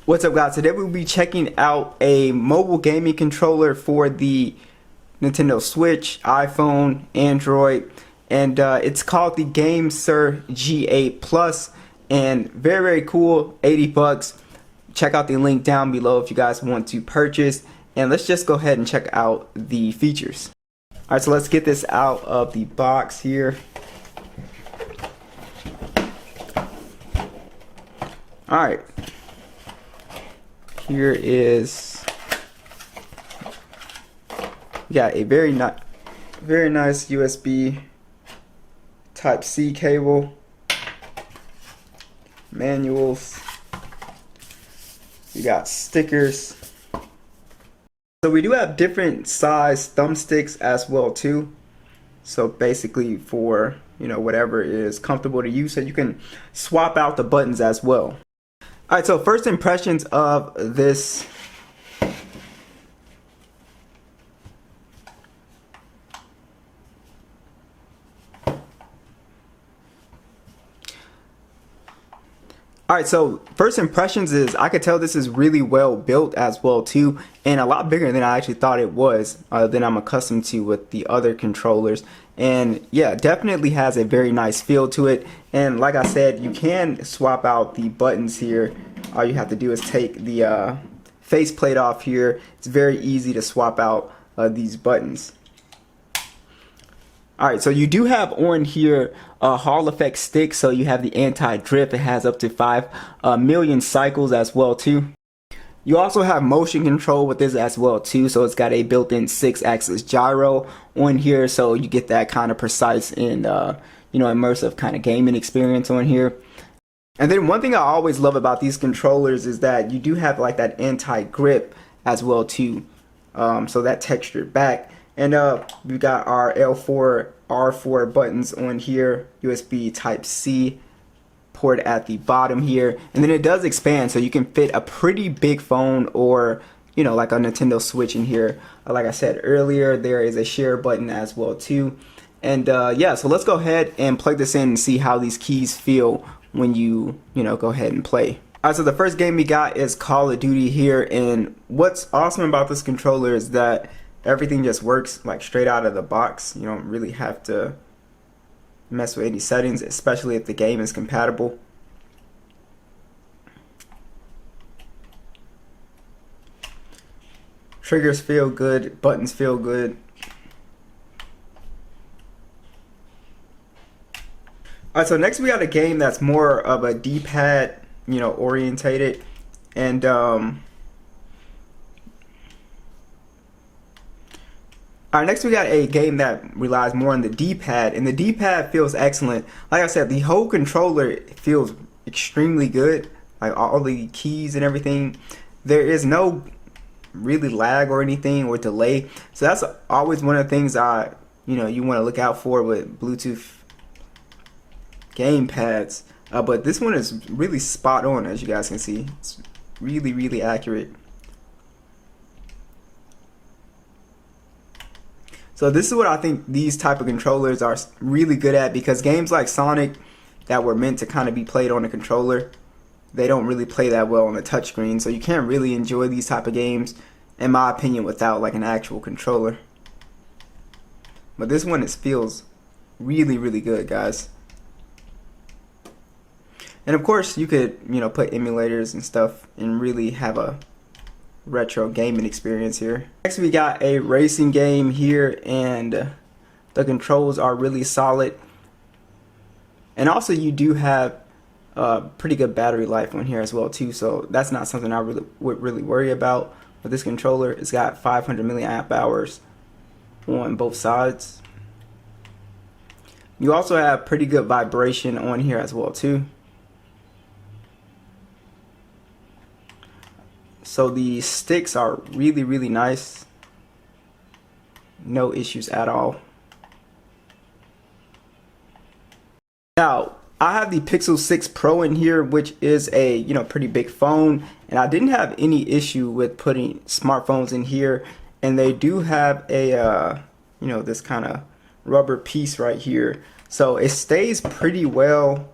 What's up, guys? Today we'll be checking out a mobile gaming controller for the Nintendo Switch, iPhone, Android, and it's called the GameSir G8 Plus, and very cool. 80 bucks. Check out the link down below if you guys want to purchase, and let's just go ahead and check out the features. Alright, so let's get this out of the box here. Alright, here is, we got a very nice USB Type-C cable, manuals, we got stickers. So we do have different size thumbsticks as well too. So basically for, whatever is comfortable to use, so you can swap out the buttons as well. Alright, so first impressions of this. Alright, so first impressions is I could tell this is really well built as well too, and a lot bigger than I actually thought it was, than I'm accustomed to with the other controllers. And yeah, definitely has a very nice feel to it. And like I said, you can swap out the buttons here. All you have to do is take the faceplate off here. It's very easy to swap out these buttons. Alright, so you do have on here a Hall effect stick, so you have the anti-drift. It has up to 5 million cycles as well too. You also have motion control with this as well too, so it's got a built-in 6-axis gyro on here, so you get that kind of precise and immersive kind of gaming experience on here. And then one thing I always love about these controllers is that you do have like that anti-grip as well too, so that textured back. And we've got our L4, R4 buttons on here, USB Type-C port at the bottom here, and then it does expand, so you can fit a pretty big phone or like a Nintendo Switch in here. Like I said earlier, there is a share button as well too. And yeah, so let's go ahead and plug this in and see how these keys feel when you go ahead and play. Alright, so the first game we got is Call of Duty here, and what's awesome about this controller is that everything just works like straight out of the box. You don't really have to mess with any settings, especially if the game is compatible. Triggers feel good, buttons feel good. Alright, so next we got a game that's more of a D-pad, orientated, and alright, next we got a game that relies more on the D-pad, and the D-pad feels excellent. Like I said, the whole controller feels extremely good, like all the keys and everything. There is no really lag or anything or delay, so that's always one of the things you want to look out for with Bluetooth game pads. But this one is really spot on, as you guys can see. It's really accurate. So this is what I think these type of controllers are really good at, because games like Sonic that were meant to kind of be played on a controller, they don't really play that well on the touchscreen, so you can't really enjoy these type of games, in my opinion, without like an actual controller. But this one feels really good, guys. And of course you could put emulators and stuff and really have a retro gaming experience here. Next we got a racing game here, and the controls are really solid, and also you do have pretty good battery life on here as well too, so that's not something I would really worry about with this controller. It's got 500 milliamp hours on both sides. You also have pretty good vibration on here as well too. So the sticks are really nice. No issues at all. Now, I have the Pixel 6 Pro in here, which is a pretty big phone, and I didn't have any issue with putting smartphones in here. And they do have a this kind of rubber piece right here, so it stays pretty well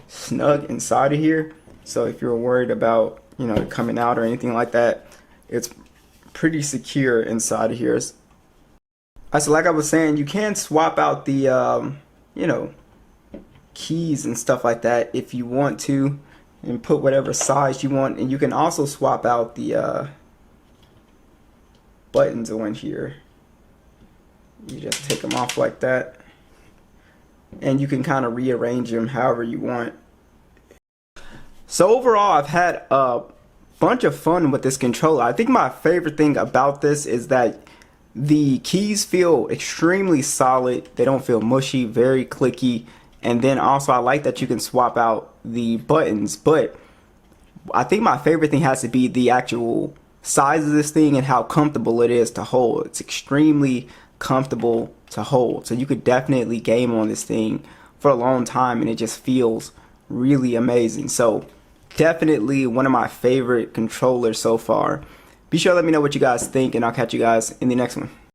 snug inside of here. So if you're worried about you know, coming out or anything like that. It's pretty secure inside of here. So like I was saying, you can swap out the you know, keys and stuff like that if you want to, and put whatever size you want. And you can also swap out the buttons on here. You just take them off like that, and you can kind of rearrange them however you want. So overall, I've had a bunch of fun with this controller. I think my favorite thing about this is that the keys feel extremely solid. They don't feel mushy, very clicky. And then also I like that you can swap out the buttons. But I think my favorite thing has to be the actual size of this thing and how comfortable it is to hold. It's extremely comfortable to hold. So you could definitely game on this thing for a long time, and it just feels really amazing. So definitely one of my favorite controllers so far. Be sure to let me know what you guys think, and I'll catch you guys in the next one.